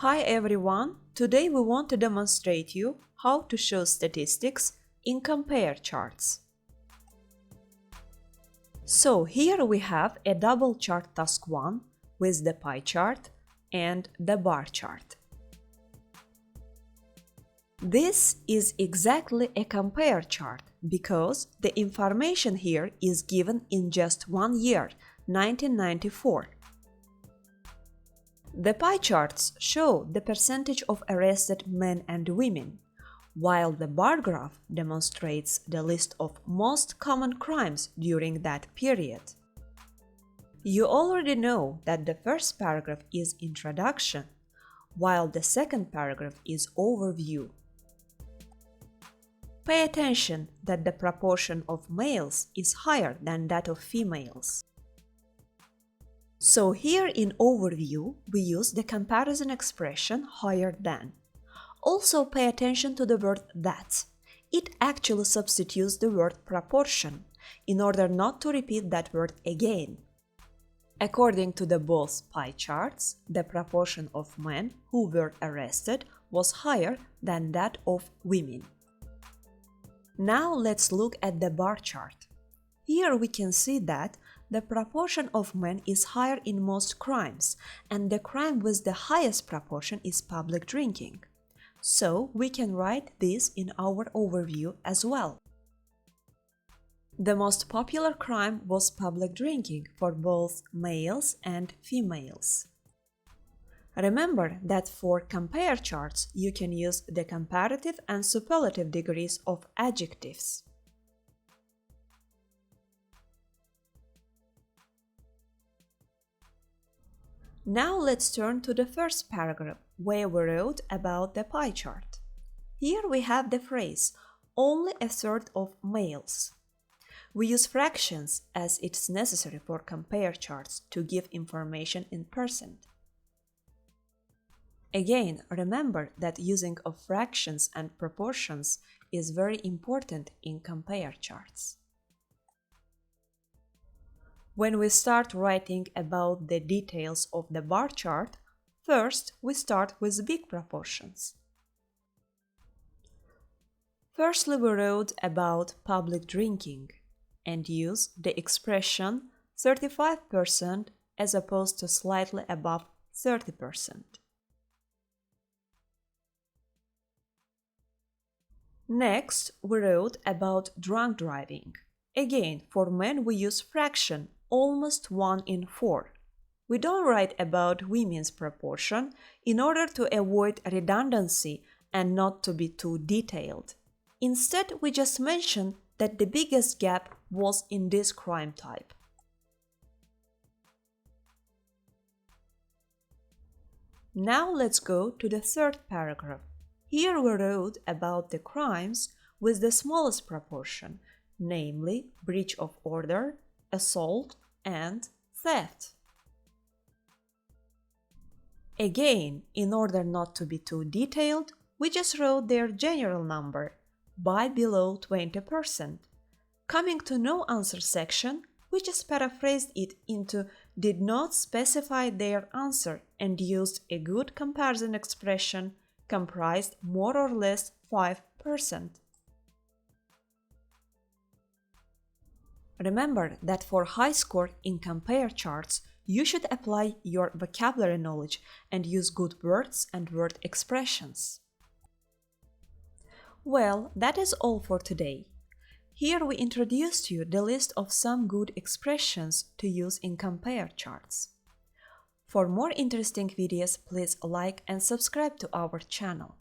Hi everyone! Today we want to demonstrate you how to show statistics in compare charts. So here we have a double chart task 1 with the pie chart and the bar chart. This is exactly a compare chart because the information here is given in just 1 year, 1994. The pie charts show the percentage of arrested men and women, while the bar graph demonstrates the list of most common crimes during that period. You already know that the first paragraph is introduction, while the second paragraph is overview. Pay attention that the proportion of males is higher than that of females. So here in overview, we use the comparison expression higher than. Also pay attention to the word that. It actually substitutes the word proportion in order not to repeat that word again. According to the both pie charts, the proportion of men who were arrested was higher than that of women. Now let's look at the bar chart. Here we can see that the proportion of men is higher in most crimes, and the crime with the highest proportion is public drinking. So we can write this in our overview as well. The most popular crime was public drinking for both males and females. Remember that for compare charts you can use the comparative and superlative degrees of adjectives. Now let's turn to the first paragraph where we wrote about the pie chart. Here we have the phrase, only a third of males. We use fractions as it's necessary for compare charts to give information in percent. Again, remember that using of fractions and proportions is very important in compare charts. When we start writing about the details of the bar chart, first we start with big proportions. Firstly, we wrote about public drinking and use the expression 35% as opposed to slightly above 30%. Next, we wrote about drunk driving. Again, for men we use fraction, almost 1 in 4. We don't write about women's proportion in order to avoid redundancy and not to be too detailed. Instead, we just mention that the biggest gap was in this crime type. Now let's go to the third paragraph. Here we wrote about the crimes with the smallest proportion, namely breach of order, assault, and theft. Again, in order not to be too detailed, we just wrote their general number, by below 20%. Coming to no answer section, we just paraphrased it into did not specify their answer and used a good comparison expression comprised more or less 5%. Remember that for high score in compare charts, you should apply your vocabulary knowledge and use good words and word expressions. Well, that is all for today. Here we introduced you the list of some good expressions to use in compare charts. For more interesting videos, please like and subscribe to our channel.